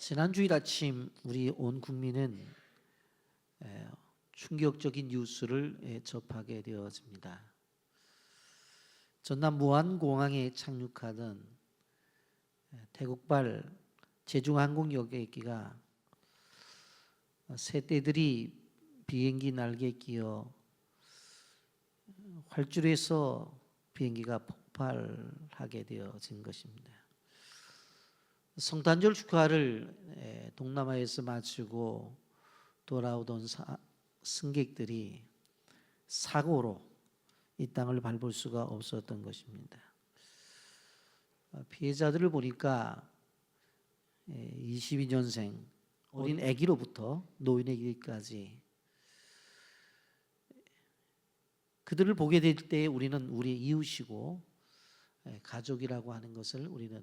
지난 주일 아침 우리 온 국민은 충격적인 뉴스를 접하게 되었습니다. 전남 무안공항에 착륙하던 태국발 제중항공 여객기가 새떼들이 비행기 날개에 끼어 활주로에서 비행기가 폭발하게 되어진 것입니다. 성탄절 축하를 동남아에서 마치고 돌아오던 승객들이 사고로 이 땅을 밟을 수가 없었던 것입니다. 피해자들을 보니까 22년생 어린 아기로부터 노인에게까지 그들을 보게 될 때 우리는 우리의 이웃이고 가족이라고 하는 것을 우리는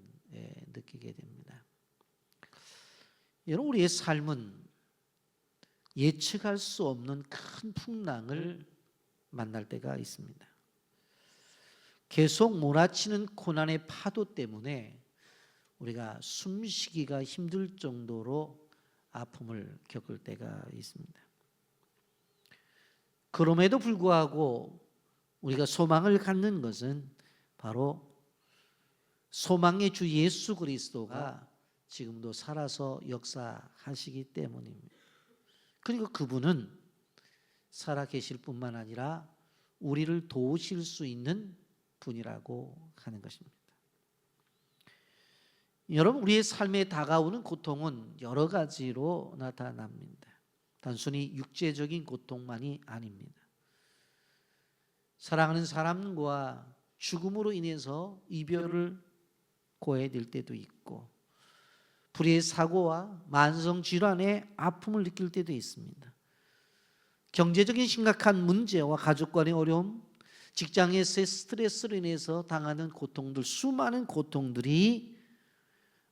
느끼게 됩니다. 여러분, 우리의 삶은 예측할 수 없는 큰 풍랑을 만날 때가 있습니다. 계속 몰아치는 고난의 파도 때문에 우리가 숨쉬기가 힘들 정도로 아픔을 겪을 때가 있습니다. 그럼에도 불구하고 우리가 소망을 갖는 것은 바로 소망의 주 예수 그리스도가 지금도 살아서 역사하시기 때문입니다. 그리고 그분은 살아계실 뿐만 아니라 우리를 도우실 수 있는 분이라고 하는 것입니다. 여러분, 우리의 삶에 다가오는 고통은 여러 가지로 나타납니다. 단순히 육체적인 고통만이 아닙니다. 사랑하는 사람과 죽음으로 인해서 이별을 고해야 될 때도 있고, 불의의 사고와 만성질환의 아픔을 느낄 때도 있습니다. 경제적인 심각한 문제와 가족 간의 어려움, 직장에서의 스트레스로 인해서 당하는 고통들, 수많은 고통들이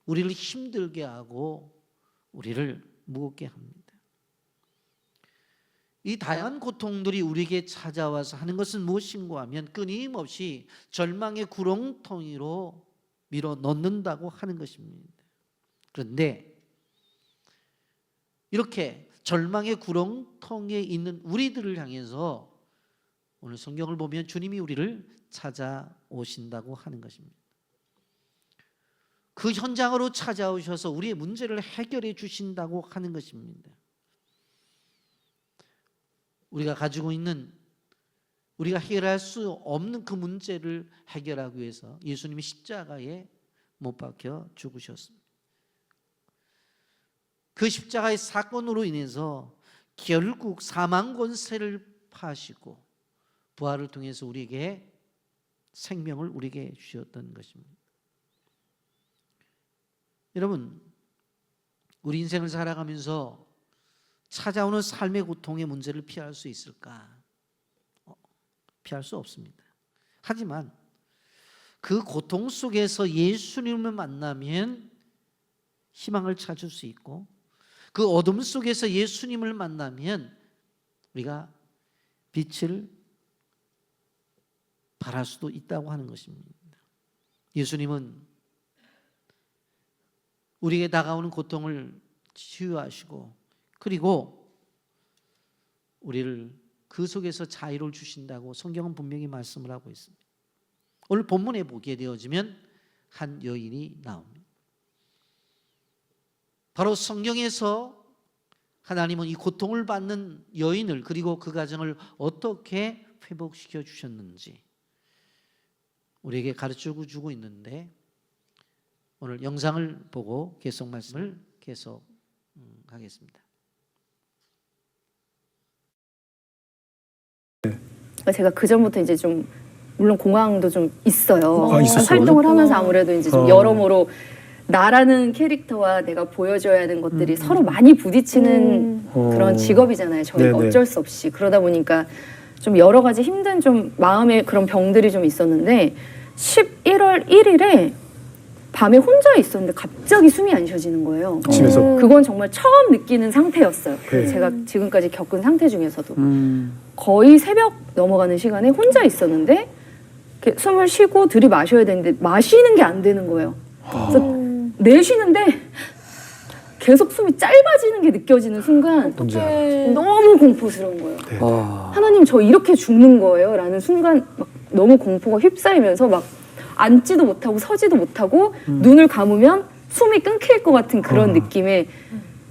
우리를 힘들게 하고 우리를 무겁게 합니다. 이 다양한 고통들이 우리에게 찾아와서 하는 것은 무엇인가 하면 끊임없이 절망의 구렁텅이로 밀어 넣는다고 하는 것입니다. 그런데 이렇게 절망의 구렁텅이에 있는 우리들을 향해서 오늘 성경을 보면 주님이 우리를 찾아오신다고 하는 것입니다. 그 현장으로 찾아오셔서 우리의 문제를 해결해 주신다고 하는 것입니다. 우리가 가지고 있는, 우리가 해결할 수 없는 그 문제를 해결하기 위해서 예수님이 십자가에 못 박혀 죽으셨습니다. 그 십자가의 사건으로 인해서 결국 사망 권세를 파시고 부활을 통해서 우리에게 생명을 우리에게 주셨던 것입니다. 여러분, 우리 인생을 살아가면서 찾아오는 삶의 고통의 문제를 피할 수 있을까? 피할 수 없습니다. 하지만 그 고통 속에서 예수님을 만나면 희망을 찾을 수 있고, 그 어둠 속에서 예수님을 만나면 우리가 빛을 발할 수도 있다고 하는 것입니다. 예수님은 우리에게 다가오는 고통을 치유하시고, 그리고 우리를 그 속에서 자유를 주신다고 성경은 분명히 말씀을 하고 있습니다. 오늘 본문에 보게 되어지면 한 여인이 나옵니다. 바로 성경에서 하나님은 이 고통을 받는 여인을, 그리고 그 가정을 어떻게 회복시켜 주셨는지 우리에게 가르쳐 주고 있는데, 오늘 영상을 보고 계속 말씀을 하겠습니다. 제가 그 전부터 이제 좀, 물론 공황도 좀 있어요. 있었어요? 활동을 하면서 아무래도 이제 좀 여러모로 나라는 캐릭터와 내가 보여줘야 하는 것들이 서로 많이 부딪히는 그런 직업이잖아요. 저희가 네네. 어쩔 수 없이. 그러다 보니까 좀 여러 가지 힘든 좀 마음의 그런 병들이 좀 있었는데, 11월 1일에 밤에 혼자 있었는데 갑자기 숨이 안 쉬어지는 거예요. 집에서? 그건 정말 처음 느끼는 상태였어요. 네. 제가 지금까지 겪은 상태 중에서도. 거의 새벽 넘어가는 시간에 혼자 있었는데 이렇게 숨을 쉬고 들이마셔야 되는데 마시는 게 안 되는 거예요. 그래서 내쉬는데 계속 숨이 짧아지는 게 느껴지는 순간 뭔지 알아. 너무 공포스러운 거예요. 네. 하나님 저 이렇게 죽는 거예요? 라는 순간 막 너무 공포가 휩싸이면서 막 앉지도 못하고 서지도 못하고 눈을 감으면 숨이 끊길 것 같은 그런 느낌에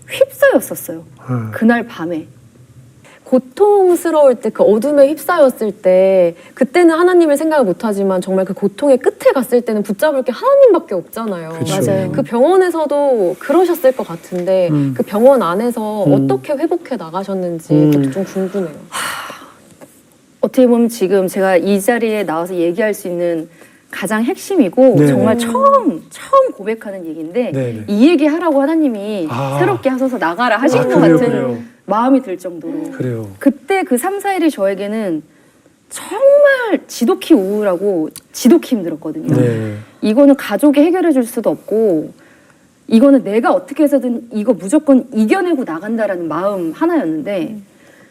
휩싸였었어요. 그날 밤에. 고통스러울 때 그 어둠에 휩싸였을 때 그때는 하나님을 생각을 못하지만 정말 그 고통의 끝에 갔을 때는 붙잡을 게 하나님밖에 없잖아요. 그쵸. 맞아요. 그 병원에서도 그러셨을 것 같은데 그 병원 안에서 어떻게 회복해 나가셨는지 그것도 좀 궁금해요. 어떻게 보면 지금 제가 이 자리에 나와서 얘기할 수 있는 가장 핵심이고 네네. 정말 처음 고백하는 얘기인데 네네. 이 얘기 하라고 하나님이 아. 새롭게 하셔서 나가라 하신 것 그래요, 같은 그래요. 마음이 들 정도로 그래요. 그때 그 3, 4일이 저에게는 정말 지독히 우울하고 지독히 힘들었거든요. 네. 이거는 가족이 해결해 줄 수도 없고 이거는 내가 어떻게 해서든 이거 무조건 이겨내고 나간다라는 마음 하나였는데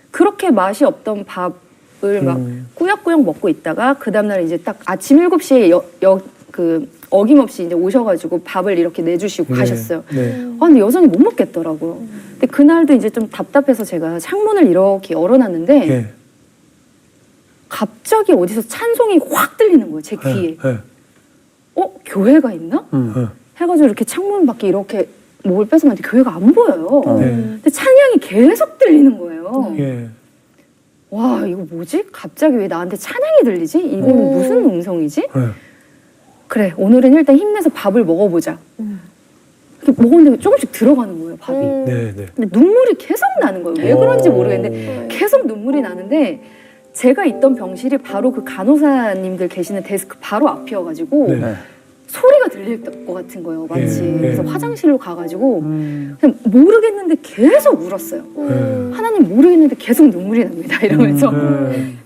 그렇게 맛이 없던 밥을 막 꾸역꾸역 먹고 있다가 그 다음날 이제 딱 아침 7시에 그 어김없이 이제 오셔가지고 밥을 이렇게 내주시고 가셨어요. 네. 근데 여전히 못 먹겠더라고요. 근데 그날도 이제 좀 답답해서 제가 창문을 이렇게 열어놨는데 네. 갑자기 어디서 찬송이 확 들리는 거예요. 제 귀에. 네. 교회가 있나? 해가지고 이렇게 창문 밖에 이렇게 목을 빼서 봤는데 교회가 안 보여요. 네. 근데 찬양이 계속 들리는 거예요. 예. 와 이거 뭐지? 갑자기 왜 나한테 찬양이 들리지? 이거는 무슨 음성이지? 네. 그래 오늘은 일단 힘내서 밥을 먹어보자. 이렇게 먹었는데 조금씩 들어가는 거예요 밥이. 네. 네. 근데 눈물이 계속 나는 거예요. 왜 그런지 모르겠는데 계속 눈물이 나는데 제가 있던 병실이 바로 그 간호사님들 계시는 데스크 바로 앞이어가지고 네. 소리가 들릴 것 같은 거예요 마치. 예, 예. 그래서 화장실로 가가지고 그냥 모르겠는데 계속 울었어요. 하나님 모르겠는데 계속 눈물이 납니다 이러면서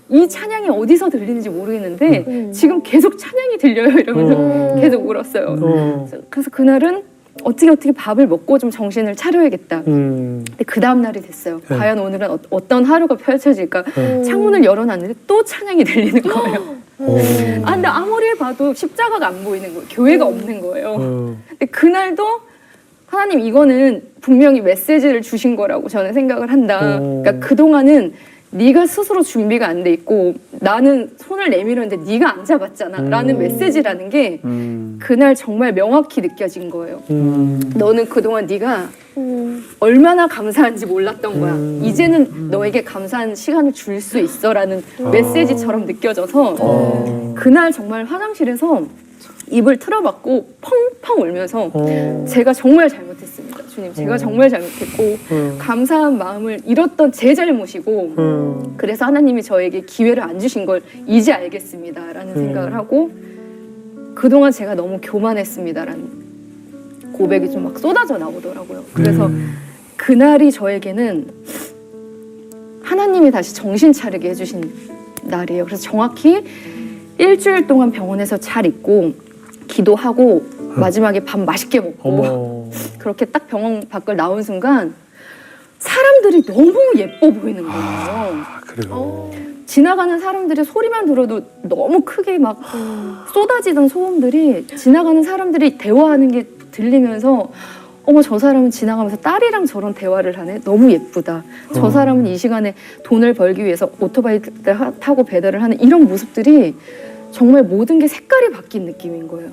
이 찬양이 어디서 들리는지 모르겠는데 지금 계속 찬양이 들려요 이러면서 계속 울었어요. 그래서 그날은 어떻게 밥을 먹고 좀 정신을 차려야겠다. 근데 그 다음 날이 됐어요. 네. 과연 오늘은 어떤 하루가 펼쳐질까? 창문을 열어놨는데 또 찬양이 들리는 거예요. 근데 아무리 봐도 십자가가 안 보이는 거예요. 교회가 없는 거예요. 근데 그날도 하나님 이거는 분명히 메시지를 주신 거라고 저는 생각을 한다. 그러니까 그동안은 네가 스스로 준비가 안 돼 있고 나는 손을 내밀었는데 네가 안 잡았잖아 라는 메시지라는 게 그날 정말 명확히 느껴진 거예요. 너는 그동안 네가 얼마나 감사한지 몰랐던 거야. 이제는 너에게 감사한 시간을 줄 수 있어라는 메시지처럼 느껴져서 그날 정말 화장실에서 입을 틀어박고 펑펑 울면서 제가 정말 잘못했습니다. 주님, 제가 정말 잘못했고 감사한 마음을 잃었던 제 잘못이고 그래서 하나님이 저에게 기회를 안 주신 걸 이제 알겠습니다라는 생각을 하고 그동안 제가 너무 교만했습니다라는 고백이 좀 막 쏟아져 나오더라고요. 그래서 그날이 저에게는 하나님이 다시 정신 차리게 해주신 날이에요. 그래서 정확히 일주일 동안 병원에서 잘 있고 기도하고 마지막에 밥 맛있게 먹고 그렇게 딱 병원 밖을 나온 순간 사람들이 너무 예뻐 보이는 거예요. 그래요. 지나가는 사람들의 소리만 들어도 너무 크게 막 쏟아지던 소음들이 지나가는 사람들이 대화하는 게 들리면서 어머 저 사람은 지나가면서 딸이랑 저런 대화를 하네. 너무 예쁘다. 저 사람은 이 시간에 돈을 벌기 위해서 오토바이 타고 배달을 하는 이런 모습들이 정말 모든 게 색깔이 바뀐 느낌인 거예요.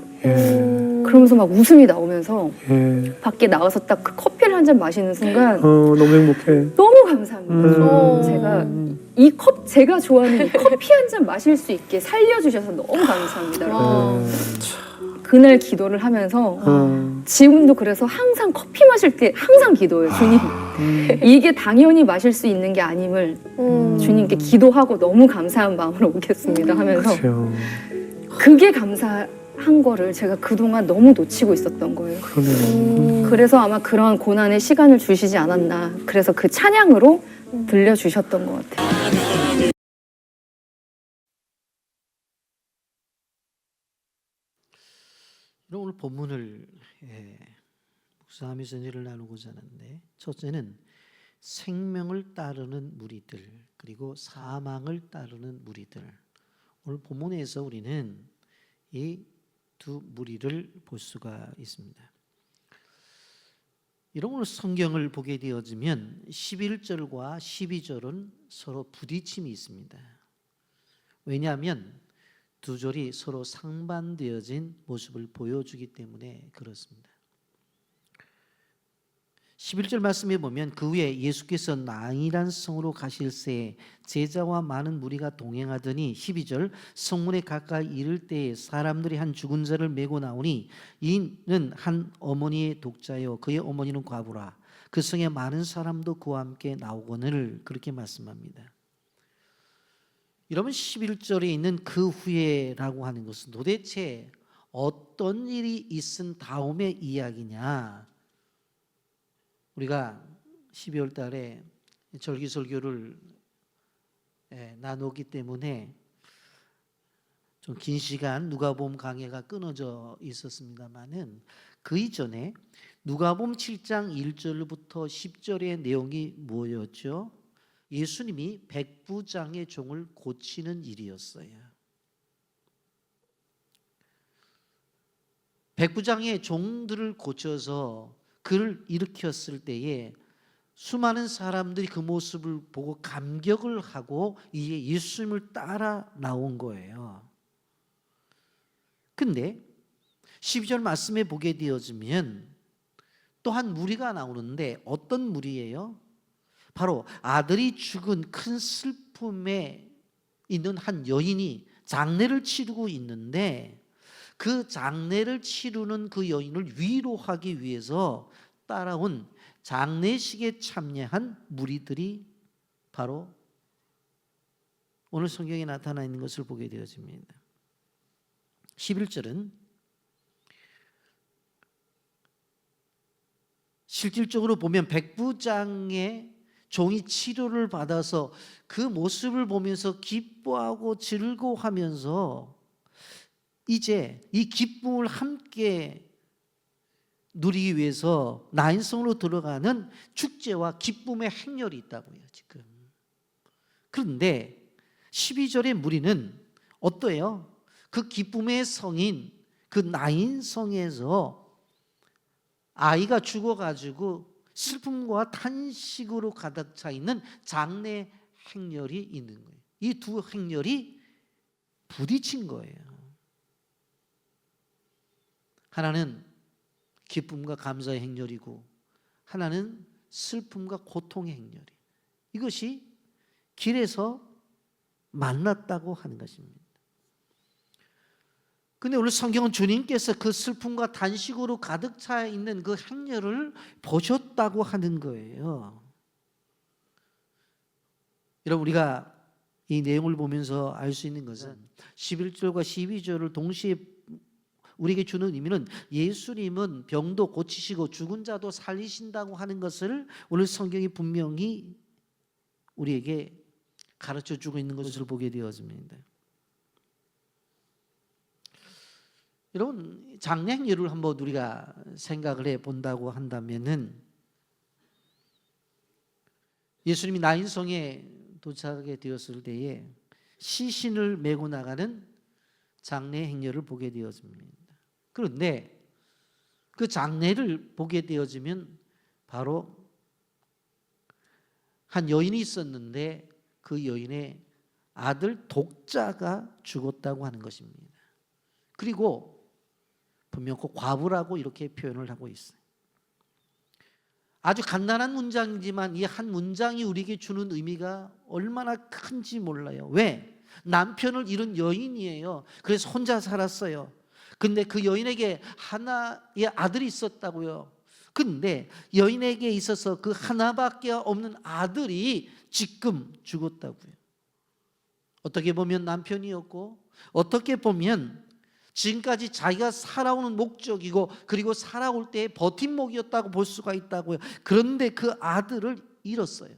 그러면서 막 웃음이 나오면서 밖에 나가서 딱 그 커피를 한 잔 마시는 순간 너무 행복해. 너무 감사합니다. 제가 제가 좋아하는 이 커피 한 잔 마실 수 있게 살려주셔서 너무 감사합니다. 그날 기도를 하면서 지금도 그래서 항상 커피 마실 때 항상 기도해요. 주님 이게 당연히 마실 수 있는 게 아님을 주님께 기도하고 너무 감사한 마음으로 오겠습니다 하면서 그렇죠. 그게 감사한 거를 제가 그동안 너무 놓치고 있었던 거예요. 그러네요. 그래서 아마 그런 고난의 시간을 주시지 않았나. 그래서 그 찬양으로 들려주셨던 것 같아요. 오늘 본문을 묵상하면서 전제를 나누고자 하는데 첫째는 생명을 따르는 무리들 그리고 사망을 따르는 무리들. 오늘 본문에서 우리는 이 두 무리를 볼 수가 있습니다. 이런 오늘 성경을 보게 되어지면 11절과 12절은 서로 부딪힘이 있습니다. 왜냐하면 두 절이 서로 상반되어진 모습을 보여주기 때문에 그렇습니다. 11절 말씀에 보면 그 후에 예수께서 나인이란 성으로 가실새 제자와 많은 무리가 동행하더니 12절 성문에 가까이 이를 때에 사람들이 한 죽은 자를 메고 나오니 이는 한 어머니의 독자요 그의 어머니는 과부라 그 성에 많은 사람도 그와 함께 나오거늘 그렇게 말씀합니다. 여러분 11절에 있는 그 후에라고 하는 것은 도대체 어떤 일이 있은 다음의 이야기냐? 우리가 12월 달에 절기설교를 나누기 때문에 좀 긴 시간 누가복음 강해가 끊어져 있었습니다만은 그 이전에 누가복음 7장 1절부터 10절의 내용이 뭐였죠? 예수님이 백부장의 종을 고치는 일이었어요. 백부장의 종들을 고쳐서 그를 일으켰을 때에 수많은 사람들이 그 모습을 보고 감격을 하고 이제 예수님을 따라 나온 거예요. 근데 12절 말씀에 보게 되어지면 또 한 무리가 나오는데 어떤 무리예요? 바로 아들이 죽은 큰 슬픔에 있는 한 여인이 장례를 치르고 있는데 그 장례를 치르는 그 여인을 위로하기 위해서 따라온 장례식에 참여한 무리들이 바로 오늘 성경에 나타나 있는 것을 보게 되어집니다. 11절은 실질적으로 보면 백부장의 종이 치료를 받아서 그 모습을 보면서 기뻐하고 즐거워하면서 이제 이 기쁨을 함께 누리기 위해서 나인성으로 들어가는 축제와 기쁨의 행렬이 있다고요, 지금. 그런데 12절의 무리는 어떠해요? 그 기쁨의 성인 그 나인성에서 아이가 죽어가지고 슬픔과 탄식으로 가득 차 있는 장례 행렬이 있는 거예요. 이 두 행렬이 부딪힌 거예요. 하나는 기쁨과 감사의 행렬이고 하나는 슬픔과 고통의 행렬이에요. 이것이 길에서 만났다고 하는 것입니다. 근데 오늘 성경은 주님께서 그 슬픔과 단식으로 가득 차 있는 그 행렬을 보셨다고 하는 거예요. 여러분 우리가 이 내용을 보면서 알 수 있는 것은 11절과 12절을 동시에 우리에게 주는 의미는 예수님은 병도 고치시고 죽은 자도 살리신다고 하는 것을 오늘 성경이 분명히 우리에게 가르쳐주고 있는 것을 보게 되었습니다. 여러분 장례 행렬을 한번 우리가 생각을 해본다고 한다면은 예수님이 나인성에 도착하게 되었을 때에 시신을 메고 나가는 장례 행렬을 보게 되었습니다. 그런데 그 장례를 보게 되어지면 바로 한 여인이 있었는데 그 여인의 아들 독자가 죽었다고 하는 것입니다. 그리고 분명 그 과부라고 이렇게 표현을 하고 있어요. 아주 간단한 문장이지만 이 한 문장이 우리에게 주는 의미가 얼마나 큰지 몰라요. 왜? 남편을 잃은 여인이에요. 그래서 혼자 살았어요. 근데 그 여인에게 하나의 아들이 있었다고요. 근데 여인에게 있어서 그 하나밖에 없는 아들이 지금 죽었다고요. 어떻게 보면 남편이었고 어떻게 보면 지금까지 자기가 살아오는 목적이고 그리고 살아올 때의 버팀목이었다고 볼 수가 있다고요. 그런데 그 아들을 잃었어요.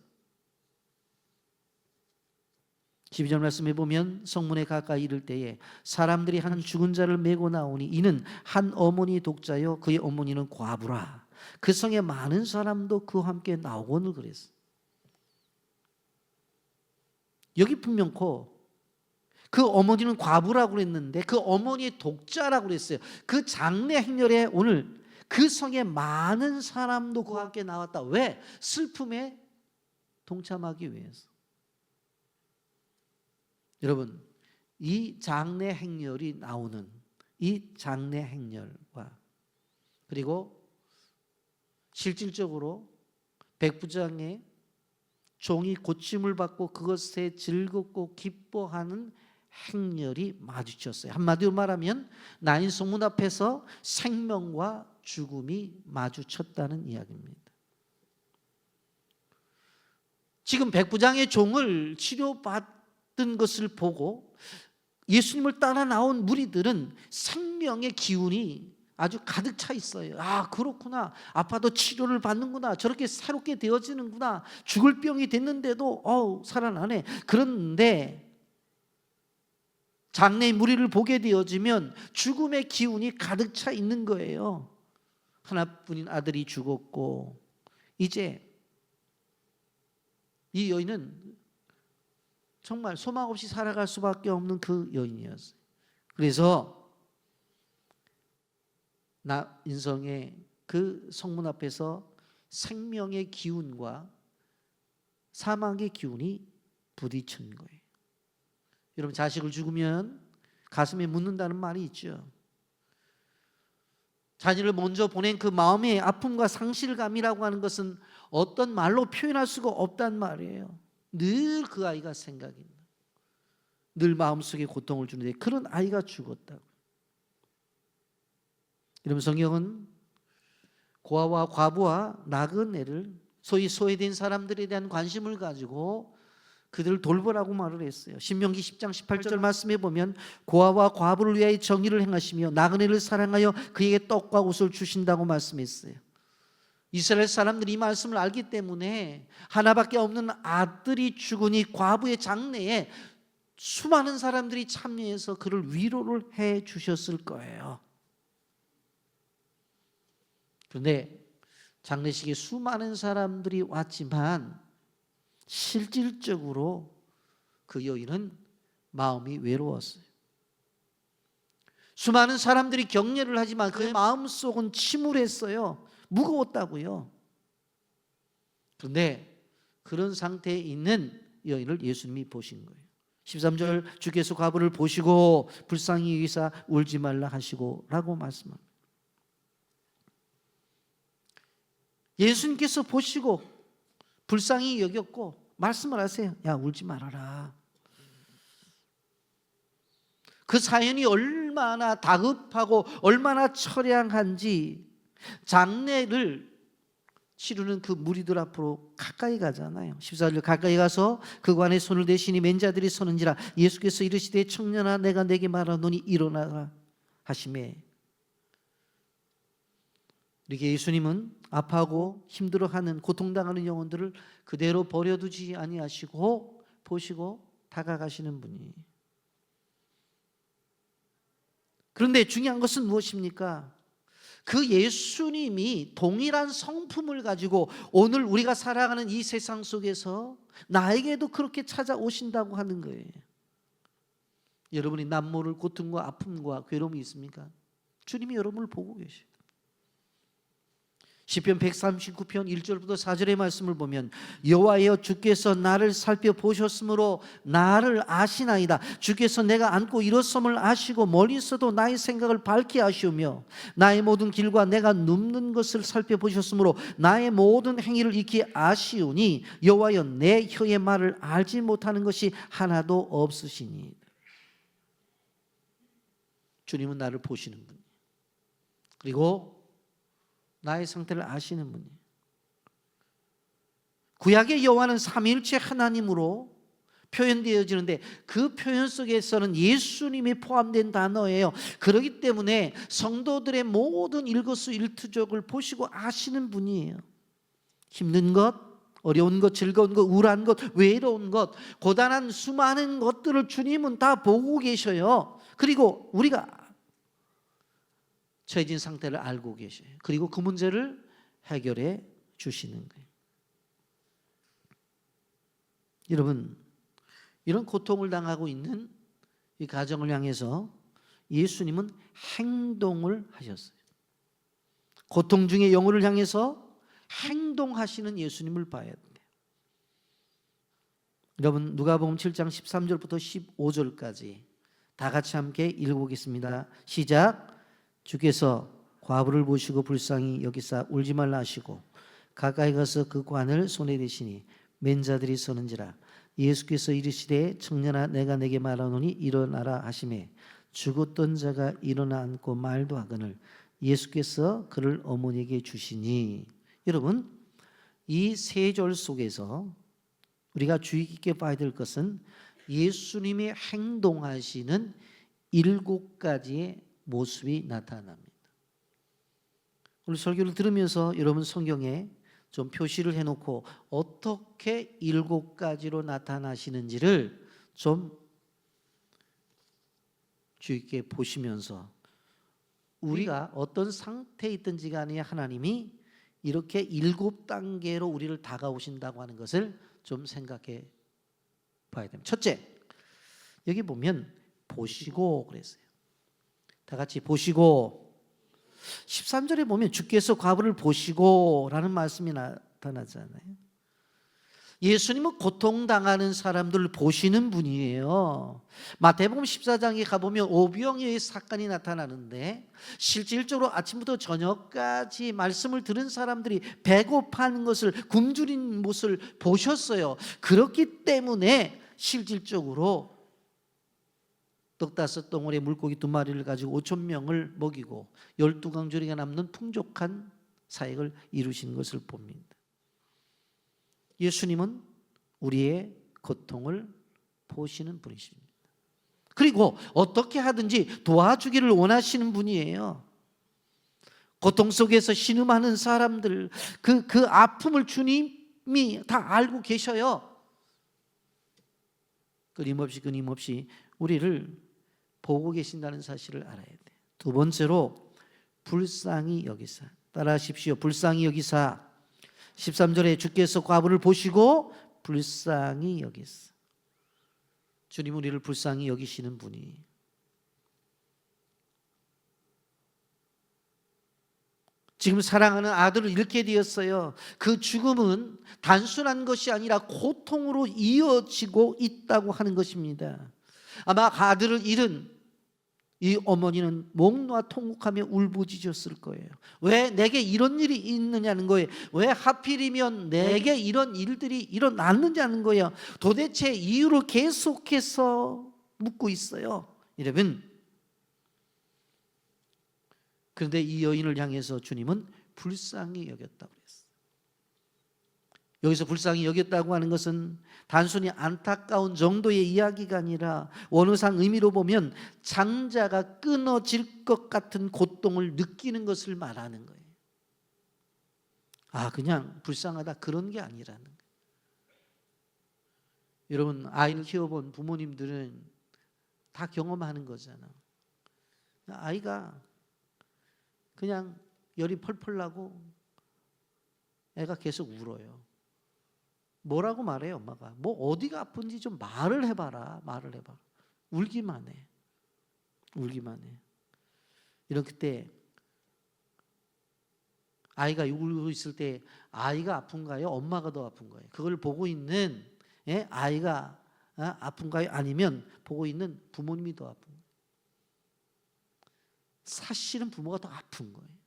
12절 말씀에 보면 성문에 가까이 이를 때에 사람들이 한 죽은 자를 메고 나오니 이는 한 어머니 독자요 그의 어머니는 과부라. 그 성에 많은 사람도 그와 함께 나오거늘 그랬어요. 여기 분명코 그 어머니는 과부라고 그랬는데 그 어머니의 독자라고 그랬어요. 그 장례 행렬에 오늘 그 성에 많은 사람도 그와 함께 나왔다. 왜? 슬픔에 동참하기 위해서. 여러분, 이 장례 행렬이 나오는 이 장례 행렬과 그리고 실질적으로 백부장의 종이 고침을 받고 그것에 즐겁고 기뻐하는 행렬이 마주쳤어요. 한마디로 말하면 나인 성문 앞에서 생명과 죽음이 마주쳤다는 이야기입니다. 지금 백부장의 종을 치료받은 것을 보고 예수님을 따라 나온 무리들은 생명의 기운이 아주 가득 차 있어요. 아, 그렇구나. 아파도 치료를 받는구나. 저렇게 새롭게 되어지는구나. 죽을 병이 됐는데도 살아나네. 그런데 장래의 무리를 보게 되어지면 죽음의 기운이 가득 차 있는 거예요. 하나뿐인 아들이 죽었고 이제 이 여인은 정말 소망 없이 살아갈 수밖에 없는 그 여인이었어요. 그래서 인성의 그 성문 앞에서 생명의 기운과 사망의 기운이 부딪힌 거예요. 여러분, 자식을 죽으면 가슴에 묻는다는 말이 있죠. 자녀를 먼저 보낸 그 마음의 아픔과 상실감이라고 하는 것은 어떤 말로 표현할 수가 없단 말이에요. 늘 그 아이가 생각이 나. 늘 마음속에 고통을 주는데 그런 아이가 죽었다고. 여러분, 성경은 고아와 과부와 나그네를 소위 소외된 사람들에 대한 관심을 가지고 그들을 돌보라고 말을 했어요. 신명기 10장 18절 말씀에 보면 고아와 과부를 위하여 정의를 행하시며 나그네를 사랑하여 그에게 떡과 옷을 주신다고 말씀했어요. 이스라엘 사람들이 이 말씀을 알기 때문에 하나밖에 없는 아들이 죽으니 과부의 장례에 수많은 사람들이 참여해서 그를 위로를 해 주셨을 거예요. 그런데 장례식에 수많은 사람들이 왔지만 실질적으로 그 여인은 마음이 외로웠어요. 수많은 사람들이 격려를 하지만 그의 마음속은 침울했어요. 무거웠다고요. 그런데 그런 상태에 있는 여인을 예수님이 보신 거예요. 13절 주께서 과부를 보시고 불쌍히 여기사 울지 말라 하시고 라고 말씀합니다. 예수님께서 보시고 불쌍히 여겼고 말씀을 하세요. 야, 울지 말아라. 그 사연이 얼마나 다급하고 얼마나 처량한지 장례를 치르는 그 무리들 앞으로 가까이 가잖아요. 14절 가까이 가서 그 관에 손을 대시니 맨 자들이 서는지라 예수께서 이르시되 청년아 내가 내게 말하노니 일어나라 하시매. 이렇게 예수님은 아파하고 힘들어하는 고통당하는 영혼들을 그대로 버려두지 아니하시고 보시고 다가가시는 분이. 그런데 중요한 것은 무엇입니까? 그 예수님이 동일한 성품을 가지고 오늘 우리가 살아가는 이 세상 속에서 나에게도 그렇게 찾아오신다고 하는 거예요. 여러분이 남모를 고통과 아픔과 괴로움이 있습니까? 주님이 여러분을 보고 계셔요. 시편 139편 1절부터 4절의 말씀을 보면 여호와여 주께서 나를 살펴보셨으므로 나를 아시나이다. 주께서 내가 앉고 일어섬을 아시고 멀리서도 나의 생각을 밝게 아시오며 나의 모든 길과 내가 눕는 것을 살펴보셨으므로 나의 모든 행위를 익히 아시오니 여호와여 내 혀의 말을 알지 못하는 것이 하나도 없으시니. 주님은 나를 보시는 분, 그리고 나의 상태를 아시는 분이에요. 구약의 여호와는 삼위일체 하나님으로 표현되어지는데 그 표현 속에서는 예수님이 포함된 단어예요. 그렇기 때문에 성도들의 모든 일거수일투족을 보시고 아시는 분이에요. 힘든 것, 어려운 것, 즐거운 것, 우울한 것, 외로운 것, 고단한 수많은 것들을 주님은 다 보고 계셔요. 그리고 우리가 처해진 상태를 알고 계셔요. 그리고 그 문제를 해결해 주시는 거예요. 여러분, 이런 고통을 당하고 있는 이 가정을 향해서 예수님은 행동을 하셨어요. 고통 중에 영혼을 향해서 행동하시는 예수님을 봐야 돼요. 여러분 누가복음 7장 13절부터 15절까지 다 같이 함께 읽어보겠습니다. 시작. 주께서 과부를 보시고 불쌍히 여기사 울지 말라 하시고 가까이 가서 그 관을 손에 대시니 맨 자들이 서는지라. 예수께서 이르시되 청년아 내가 내게 말하노니 일어나라 하시매 죽었던 자가 일어나 앉고 말도 하거늘 예수께서 그를 어머니에게 주시니. 여러분 이 세 절 속에서 우리가 주의 깊게 봐야 될 것은 예수님이 행동하시는 7가지의 모습이 나타납니다. 오늘 설교를 들으면서 여러분 성경에 좀 표시를 해놓고 어떻게 7가지로 나타나시는지를 좀 주의 깊게 보시면서 우리가 어떤 상태에 있든지 간에 하나님이 이렇게 7단계로 우리를 다가오신다고 하는 것을 좀 생각해 봐야 됩니다. 첫째, 여기 보면 보시고 그랬어요. 다 같이 보시고. 13절에 보면 주께서 과부를 보시고 라는 말씀이 나타나잖아요. 예수님은 고통당하는 사람들을 보시는 분이에요. 마태복음 14장에 가보면 오병이어의 사건이 나타나는데 실질적으로 아침부터 저녁까지 말씀을 들은 사람들이 배고파하는 것을 굶주린 모습을 보셨어요. 그렇기 때문에 실질적으로 떡 5덩어리에 물고기 2마리를 가지고 5,000명을 먹이고 12강조리가 남는 풍족한 사역을 이루신 것을 봅니다. 예수님은 우리의 고통을 보시는 분이십니다. 그리고 어떻게 하든지 도와주기를 원하시는 분이에요. 고통 속에서 신음하는 사람들, 그 아픔을 주님이 다 알고 계셔요. 끊임없이 우리를 보고 계신다는 사실을 알아야 돼요. 두 번째로 불쌍히 여기사. 따라하십시오. 불쌍히 여기사. 13절에 주께서 과부를 보시고 불쌍히 여기사. 주님 우리를 불쌍히 여기시는 분이. 지금 사랑하는 아들을 잃게 되었어요. 그 죽음은 단순한 것이 아니라 고통으로 이어지고 있다고 하는 것입니다. 아마 아들을 잃은 이 어머니는 목 놓아 통곡하며 울부짖었을 거예요. 왜 내게 이런 일이 있느냐는 거예요. 왜 하필이면 내게 이런 일들이 일어났느냐는 거예요. 도대체 이유를 계속해서 묻고 있어요. 여러분, 그런데 이 여인을 향해서 주님은 불쌍히 여겼다고 그랬어요. 여기서 불쌍히 여겼다고 하는 것은 단순히 안타까운 정도의 이야기가 아니라 원어상 의미로 보면 장자가 끊어질 것 같은 고통을 느끼는 것을 말하는 거예요. 그냥 불쌍하다 그런 게 아니라는 거예요. 여러분 아이를 키워본 부모님들은 다 경험하는 거잖아. 아이가 그냥 열이 펄펄 나고 애가 계속 울어요. 뭐라고 말해요 엄마가? 뭐 어디가 아픈지 좀 말을 해봐라. 울기만 해. 이런 그때 아이가 울고 있을 때 아이가 아픈가요? 엄마가 더 아픈가요? 그걸 보고 있는 아이가 아픈가요? 아니면 보고 있는 부모님이 더 아픈 거예요? 사실은 부모가 더 아픈 거예요.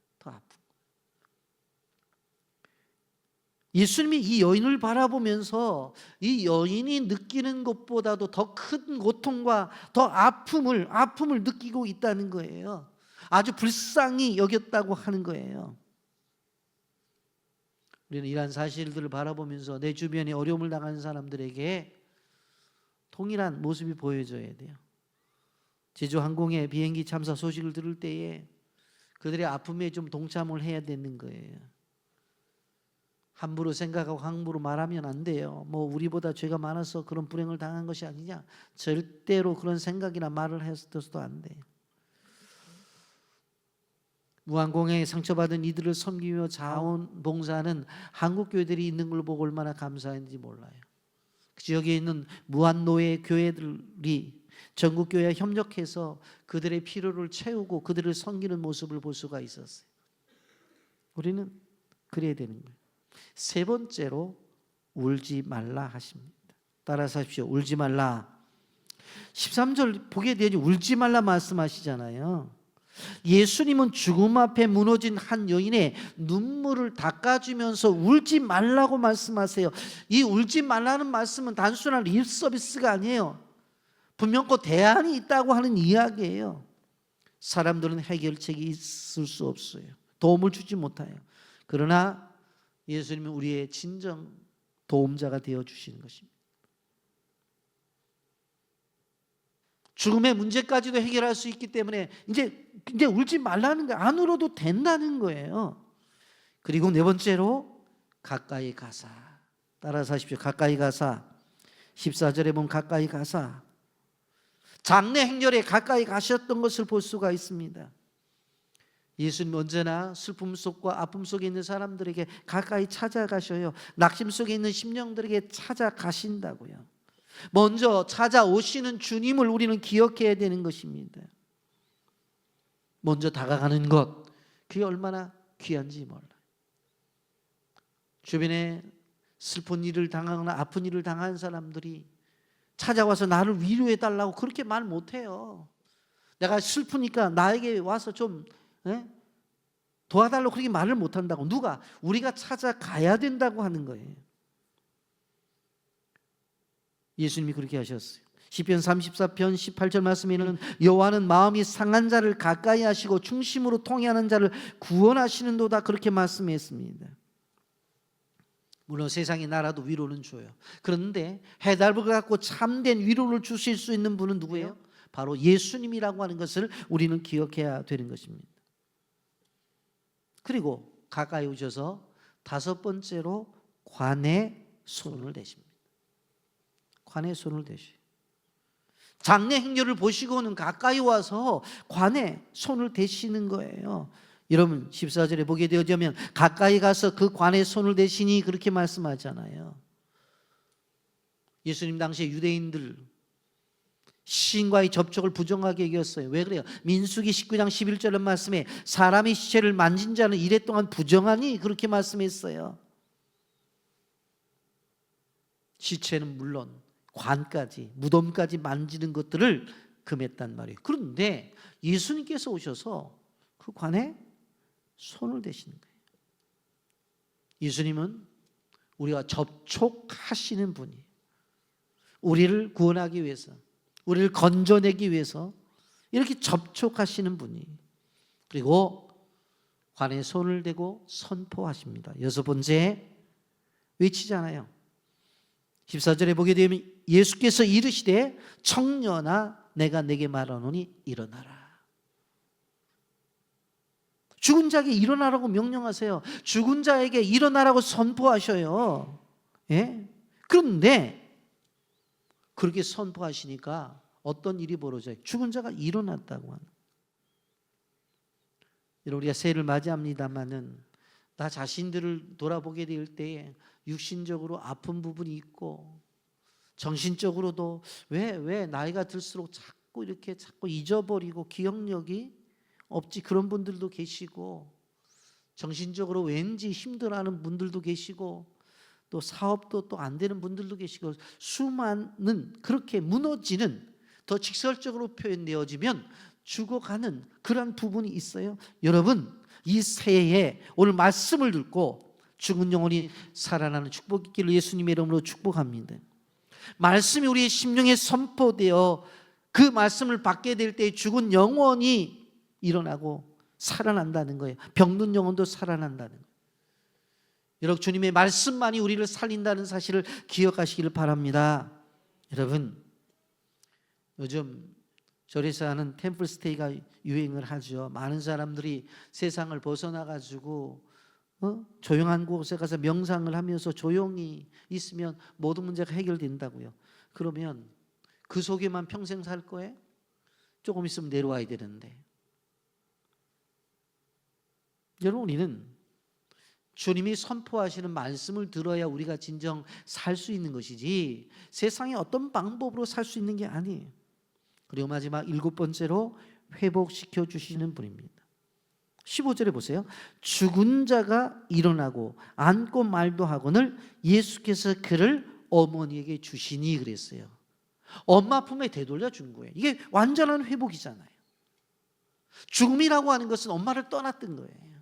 예수님이 이 여인을 바라보면서 이 여인이 느끼는 것보다도 더 큰 고통과 더 아픔을 느끼고 있다는 거예요. 아주 불쌍히 여겼다고 하는 거예요. 우리는 이러한 사실들을 바라보면서 내 주변에 어려움을 당하는 사람들에게 동일한 모습이 보여져야 돼요. 제주항공의 비행기 참사 소식을 들을 때에 그들의 아픔에 좀 동참을 해야 되는 거예요. 함부로 생각하고 함부로 말하면 안 돼요. 뭐 우리보다 죄가 많아서 그런 불행을 당한 것이 아니냐. 절대로 그런 생각이나 말을 해서도 안 돼요. 무항공에 상처받은 이들을 섬기며 자원봉사하는 한국 교회들이 있는 걸 보고 얼마나 감사한지 몰라요. 그 지역에 있는 무한노예 교회들이 전국교회와 협력해서 그들의 필요를 채우고 그들을 섬기는 모습을 볼 수가 있었어요. 우리는 그래야 되는 거예요. 세 번째로 울지 말라 하십니다. 따라서 하십시오. 울지 말라. 13절 보게 되니 울지 말라 말씀하시잖아요. 예수님은 죽음 앞에 무너진 한 여인의 눈물을 닦아주면서 울지 말라고 말씀하세요. 이 울지 말라는 말씀은 단순한 립 서비스가 아니에요. 분명코 대안이 있다고 하는 이야기예요. 사람들은 해결책이 있을 수 없어요. 도움을 주지 못해요. 그러나 예수님은 우리의 진정 도움자가 되어주시는 것입니다. 죽음의 문제까지도 해결할 수 있기 때문에 이제 울지 말라는 거예요. 안 울어도 된다는 거예요. 그리고 네 번째로 가까이 가사. 따라서 하십시오. 가까이 가사. 14절에 보면 가까이 가사. 장례 행렬에 가까이 가셨던 것을 볼 수가 있습니다. 예수님 언제나 슬픔 속과 아픔 속에 있는 사람들에게 가까이 찾아가셔요. 낙심 속에 있는 심령들에게 찾아가신다고요. 먼저 찾아오시는 주님을 우리는 기억해야 되는 것입니다. 먼저 다가가는 것, 그게 얼마나 귀한지 몰라요. 주변에 슬픈 일을 당하거나 아픈 일을 당한 사람들이 찾아와서 나를 위로해 달라고 그렇게 말 못해요. 내가 슬프니까 나에게 와서 좀 도와달라고 그렇게 말을 못한다고. 누가? 우리가 찾아가야 된다고 하는 거예요. 예수님이 그렇게 하셨어요. 시편 34편 18절 말씀에는 여호와는 마음이 상한 자를 가까이 하시고 중심으로 통해하는 자를 구원하시는도다, 그렇게 말씀했습니다. 물론 세상의 나라도 위로는 줘요. 그런데 해답을 갖고 참된 위로를 주실 수 있는 분은 누구예요? 바로 예수님이라고 하는 것을 우리는 기억해야 되는 것입니다. 그리고 가까이 오셔서 다섯 번째로 관에 손을 대십니다. 관에 손을 대시. 장례 행렬을 보시고는 가까이 와서 관에 손을 대시는 거예요. 여러분 14절에 보게 되어지면 가까이 가서 그 관에 손을 대시니 그렇게 말씀하잖아요. 예수님 당시에 유대인들 시신과의 접촉을 부정하게 여겼어요. 왜 그래요? 민수기 19장 11절 말씀에 사람이 시체를 만진 자는 이래 동안 부정하니, 그렇게 말씀했어요. 시체는 물론 관까지, 무덤까지 만지는 것들을 금했단 말이에요. 그런데 예수님께서 오셔서 그 관에 손을 대시는 거예요. 예수님은 우리가 접촉하시는 분이에요. 우리를 구원하기 위해서, 우리를 건져내기 위해서 이렇게 접촉하시는 분이. 그리고 관에 손을 대고 선포하십니다. 여섯 번째, 외치잖아요. 14절에 보게 되면 예수께서 이르시되 청년아 내가 내게 말하노니 일어나라. 죽은 자에게 일어나라고 명령하세요. 죽은 자에게 일어나라고 선포하셔요. 예? 그런데 그렇게 선포하시니까 어떤 일이 벌어져요? 죽은 자가 일어났다고 하는. 우리가 새해를 맞이합니다마는 나 자신들을 돌아보게 될 때에 육신적으로 아픈 부분이 있고 정신적으로도 왜 나이가 들수록 자꾸 잊어버리고 기억력이 없지, 그런 분들도 계시고, 정신적으로 왠지 힘들어하는 분들도 계시고, 또 사업도 또 안 되는 분들도 계시고, 수많은 그렇게 무너지는, 더 직설적으로 표현되어지면 죽어가는 그런 부분이 있어요. 여러분, 이 새해에 오늘 말씀을 듣고 죽은 영혼이 살아나는 축복이 있기를 예수님의 이름으로 축복합니다. 말씀이 우리의 심령에 선포되어 그 말씀을 받게 될 때 죽은 영혼이 일어나고 살아난다는 거예요. 병든 영혼도 살아난다는 거예요. 여러분, 주님의 말씀만이 우리를 살린다는 사실을 기억하시기를 바랍니다. 여러분, 요즘 절에서 하는 템플스테이가 유행을 하죠. 많은 사람들이 세상을 벗어나가지고 조용한 곳에 가서 명상을 하면서 조용히 있으면 모든 문제가 해결된다고요. 그러면 그 속에만 평생 살 거예요? 조금 있으면 내려와야 되는데. 여러분, 우리는 주님이 선포하시는 말씀을 들어야 우리가 진정 살 수 있는 것이지 세상에 어떤 방법으로 살 수 있는 게 아니에요. 그리고 마지막 일곱 번째로 회복시켜 주시는 분입니다. 15절에 보세요. 죽은 자가 일어나고 앉고 말도 하거늘 예수께서 그를 어머니에게 주시니 그랬어요. 엄마 품에 되돌려 준 거예요. 이게 완전한 회복이잖아요. 죽음이라고 하는 것은 엄마를 떠났던 거예요.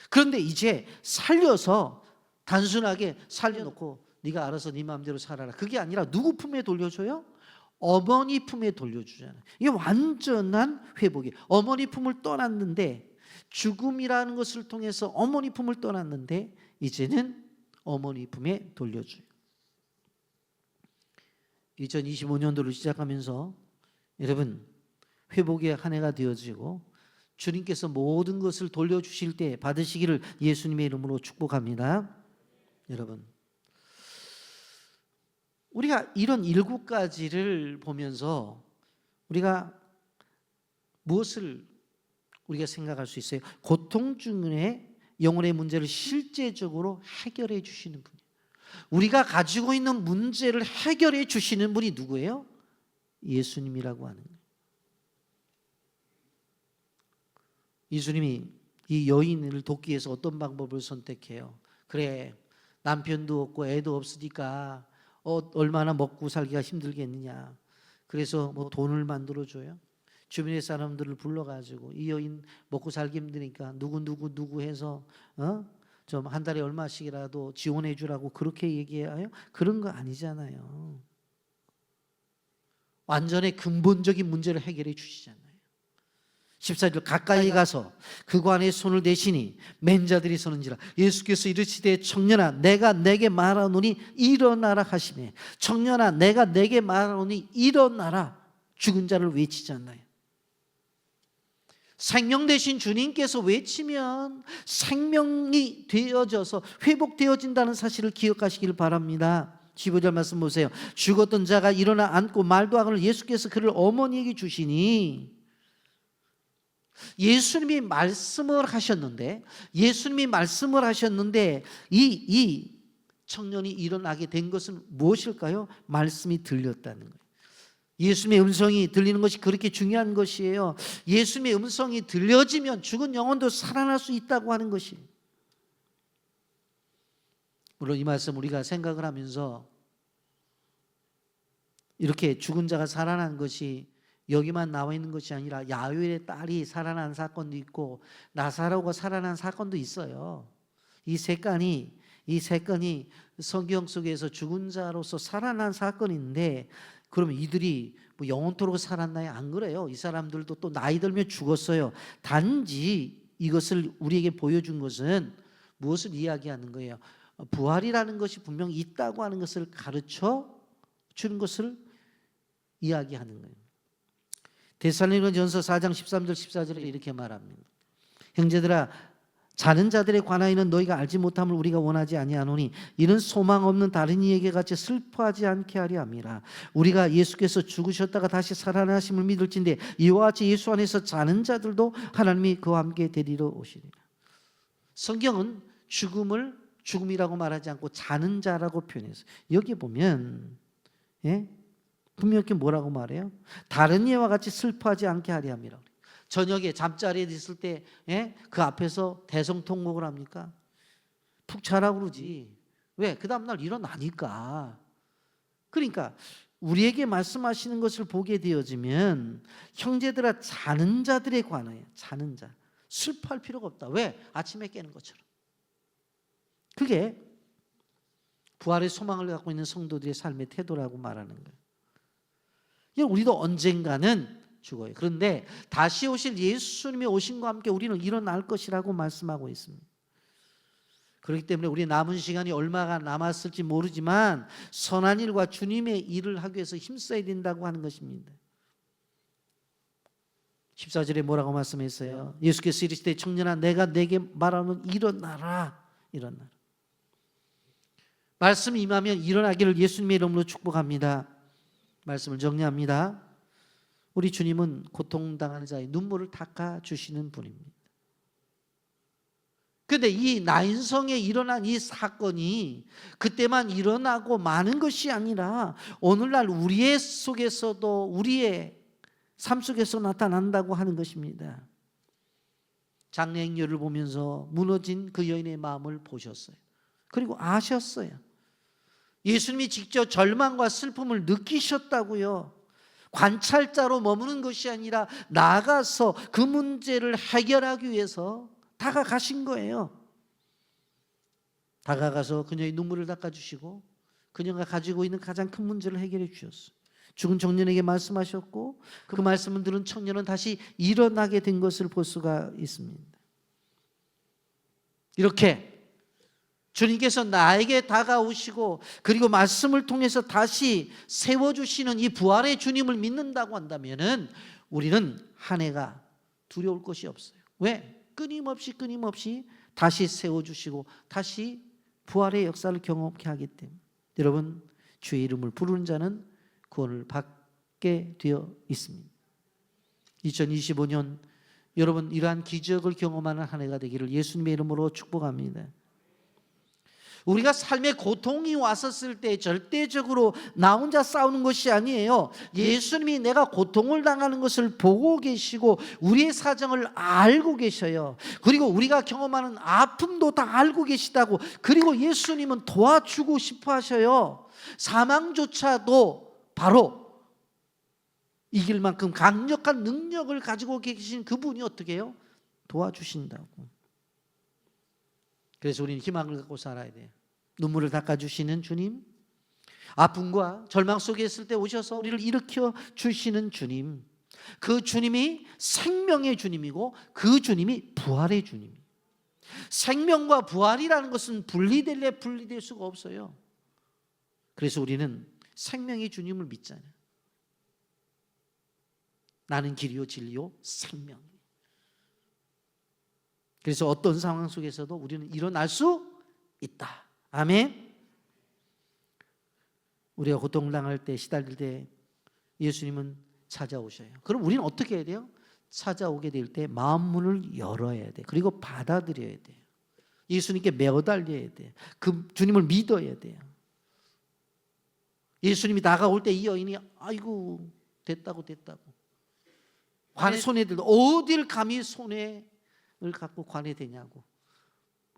그런데 이제 살려서 단순하게 살려놓고 네가 알아서 네 마음대로 살아라. 그게 아니라 누구 품에 돌려줘요? 어머니 품에 돌려주잖아요. 이게 완전한 회복이에요. 어머니 품을 떠났는데, 죽음이라는 것을 통해서 어머니 품을 떠났는데 이제는 어머니 품에 돌려줘요. 2025년도를 시작하면서 여러분 회복의 한 해가 되어지고 주님께서 모든 것을 돌려주실 때 받으시기를 예수님의 이름으로 축복합니다. 여러분, 우리가 이런 7가지를 보면서 우리가 무엇을 우리가 생각할 수 있어요? 고통 중에 영혼의 문제를 실제적으로 해결해 주시는 분이에요. 우리가 가지고 있는 문제를 해결해 주시는 분이 누구예요? 예수님이라고 하는 거예요. 예수님이 이 여인을 돕기 위해서 어떤 방법을 선택해요? 그래, 남편도 없고 애도 없으니까 얼마나 먹고 살기가 힘들겠느냐. 그래서 뭐 돈을 만들어줘요. 주변의 사람들을 불러가지고 이 여인 먹고 살기 힘드니까 누구 해서 좀 한 달에 얼마씩이라도 지원해 주라고 그렇게 얘기해요? 그런 거 아니잖아요. 완전히 근본적인 문제를 해결해 주시잖아요. 14절 가까이 가서 그 관에 손을 대시니 맨 자들이 서는지라 예수께서 이르시되 청년아 내가 내게 말하노니 일어나라 하시매 청년아 내가 내게 말하노니 일어나라 죽은 자를 외치지 않나요? 생명 되신 주님께서 외치면 생명이 되어져서 회복되어진다는 사실을 기억하시길 바랍니다. 15절 말씀 보세요. 죽었던 자가 일어나 앉고 말도 하거늘 예수께서 그를 어머니에게 주시니 예수님이 말씀을 하셨는데 이 청년이 일어나게 된 것은 무엇일까요? 말씀이 들렸다는 거예요. 예수님의 음성이 들리는 것이 그렇게 중요한 것이에요. 예수님의 음성이 들려지면 죽은 영혼도 살아날 수 있다고 하는 것이에요. 물론 이 말씀 우리가 생각을 하면서 이렇게 죽은 자가 살아난 것이 여기만 나와 있는 것이 아니라 야훼의 딸이 살아난 사건도 있고 나사로가 살아난 사건도 있어요. 이 세 건이 성경 속에서 죽은 자로서 살아난 사건인데 그러면 이들이 뭐 영원토록 살았나요? 안 그래요. 이 사람들도 또 나이 들면 죽었어요. 단지 이것을 우리에게 보여준 것은 무엇을 이야기하는 거예요? 부활이라는 것이 분명히 있다고 하는 것을 가르쳐 주는 것을 이야기하는 거예요. 데살로니가전서 4장 13절 14절에 이렇게 말합니다. 형제들아 자는 자들에 관하여는 너희가 알지 못함을 우리가 원하지 아니하노니 이는 소망 없는 다른 이에게 같이 슬퍼하지 않게 하려 함이라. 우리가 예수께서 죽으셨다가 다시 살아나심을 믿을진데 이와 같이 예수 안에서 자는 자들도 하나님이 그와 함께 데리러 오시리라. 성경은 죽음을 죽음이라고 말하지 않고 자는 자라고 표현했어요. 여기 보면 분명히 뭐라고 말해요? 다른 이와 같이 슬퍼하지 않게 하려 함이라. 저녁에 잠자리에 있을 때 그 앞에서 대성통곡을 합니까? 푹 자라고 그러지. 왜? 그 다음날 일어나니까. 그러니까 우리에게 말씀하시는 것을 보게 되어지면 형제들아 자는 자들에 관하여 자는 자 슬퍼할 필요가 없다. 왜? 아침에 깨는 것처럼. 그게 부활의 소망을 갖고 있는 성도들의 삶의 태도라고 말하는 거예요. 우리도 언젠가는 죽어요. 그런데 다시 오실 예수님의 오심과 함께 우리는 일어날 것이라고 말씀하고 있습니다. 그렇기 때문에 우리 남은 시간이 얼마가 남았을지 모르지만 선한 일과 주님의 일을 하기 위해서 힘써야 된다고 하는 것입니다. 14절에 뭐라고 말씀했어요? 예수께서 이르시되 청년아 내가 내게 말하는 일어나라. 일어나라. 말씀이 임하면 일어나기를 예수님의 이름으로 축복합니다. 말씀을 정리합니다. 우리 주님은 고통당하는 자의 눈물을 닦아주시는 분입니다. 그런데 이 나인성에 일어난 이 사건이 그때만 일어나고 마는 것이 아니라 오늘날 우리의 속에서도 우리의 삶 속에서 나타난다고 하는 것입니다. 장례행렬을 보면서 무너진 그 여인의 마음을 보셨어요. 그리고 아셨어요. 예수님이 직접 절망과 슬픔을 느끼셨다고요. 관찰자로 머무는 것이 아니라 나가서 그 문제를 해결하기 위해서 다가가신 거예요. 다가가서 그녀의 눈물을 닦아주시고 그녀가 가지고 있는 가장 큰 문제를 해결해 주셨어요. 죽은 청년에게 말씀하셨고 그 말씀을 들은 청년은 다시 일어나게 된 것을 볼 수가 있습니다. 이렇게 주님께서 나에게 다가오시고 그리고 말씀을 통해서 다시 세워주시는 이 부활의 주님을 믿는다고 한다면 우리는 한 해가 두려울 것이 없어요. 왜? 끊임없이 다시 세워주시고 다시 부활의 역사를 경험케 하기 때문에. 여러분, 주의 이름을 부르는 자는 구원을 받게 되어 있습니다. 2025년 여러분 이러한 기적을 경험하는 한 해가 되기를 예수님의 이름으로 축복합니다. 우리가 삶의 고통이 왔었을 때 절대적으로 나 혼자 싸우는 것이 아니에요. 예수님이 내가 고통을 당하는 것을 보고 계시고 우리의 사정을 알고 계셔요. 그리고 우리가 경험하는 아픔도 다 알고 계시다고. 그리고 예수님은 도와주고 싶어 하셔요. 사망조차도 바로 이길 만큼 강력한 능력을 가지고 계신 그분이 어떻게 해요? 도와주신다고. 그래서 우리는 희망을 갖고 살아야 돼요. 눈물을 닦아주시는 주님, 아픔과 절망 속에 있을 때 오셔서 우리를 일으켜 주시는 주님, 그 주님이 생명의 주님이고 그 주님이 부활의 주님. 생명과 부활이라는 것은 분리될 수가 없어요. 그래서 우리는 생명의 주님을 믿잖아요. 나는 길이요 진리요 생명. 그래서 어떤 상황 속에서도 우리는 일어날 수 있다. 아멘. 우리가 고통을 당할 때, 시달릴 때 예수님은 찾아오셔요. 그럼 우리는 어떻게 해야 돼요? 찾아오게 될 때 마음 문을 열어야 돼. 그리고 받아들여야 돼요. 예수님께 매어달려야 돼요. 그 주님을 믿어야 돼요. 예수님이 다가올 때 이 여인이 아이고 됐다고 관에 손에 들고 어딜 감히 손에 을 갖고 관에 대냐고.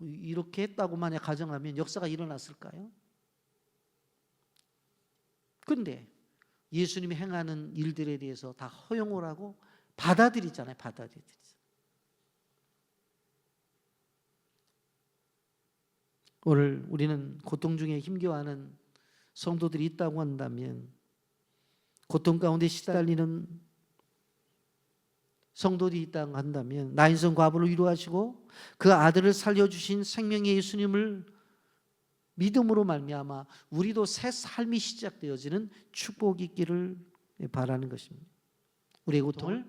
이렇게 했다고 만약 가정하면 역사가 일어났을까요? 그런데 예수님이 행하는 일들에 대해서 다 허용을 하고 받아들이잖아요. 오늘 우리는 고통 중에 힘겨워하는 성도들이 있다고 한다면, 고통 가운데 시달리는 성도들이 있다고 한다면 나인성 과부를 위로하시고 그 아들을 살려주신 생명의 예수님을 믿음으로 말미암아 우리도 새 삶이 시작되어지는 축복이 있기를 바라는 것입니다. 우리의 고통을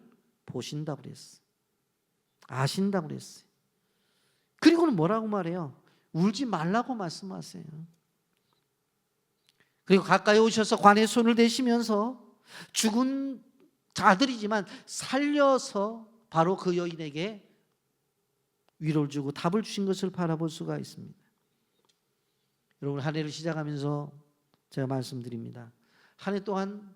보신다고 그랬어요. 아신다고 그랬어요. 그리고는 뭐라고 말해요? 울지 말라고 말씀하세요. 그리고 가까이 오셔서 관에 손을 대시면서 죽은 아들이지만 살려서 바로 그 여인에게 위로를 주고 답을 주신 것을 바라볼 수가 있습니다. 여러분, 한 해를 시작하면서 제가 말씀드립니다. 한 해 동안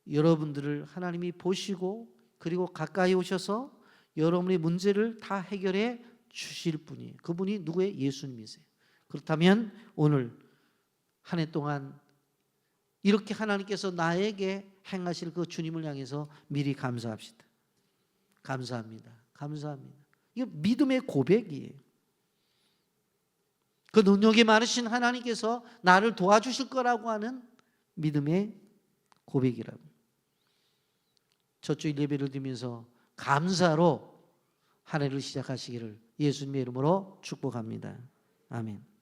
여러분들을 하나님이 보시고 그리고 가까이 오셔서 여러분의 문제를 다 해결해 주실 분이에요. 그분이 누구예요? 예수님이세요. 그렇다면 오늘 한 해 동안 이렇게 하나님께서 나에게 행하실 그 주님을 향해서 미리 감사합시다. 감사합니다. 이거 믿음의 고백이에요. 그 능력이 많으신 하나님께서 나를 도와주실 거라고 하는 믿음의 고백이라고. 저쪽 예배를 드리면서 감사로 한 해를 시작하시기를 예수님의 이름으로 축복합니다. 아멘.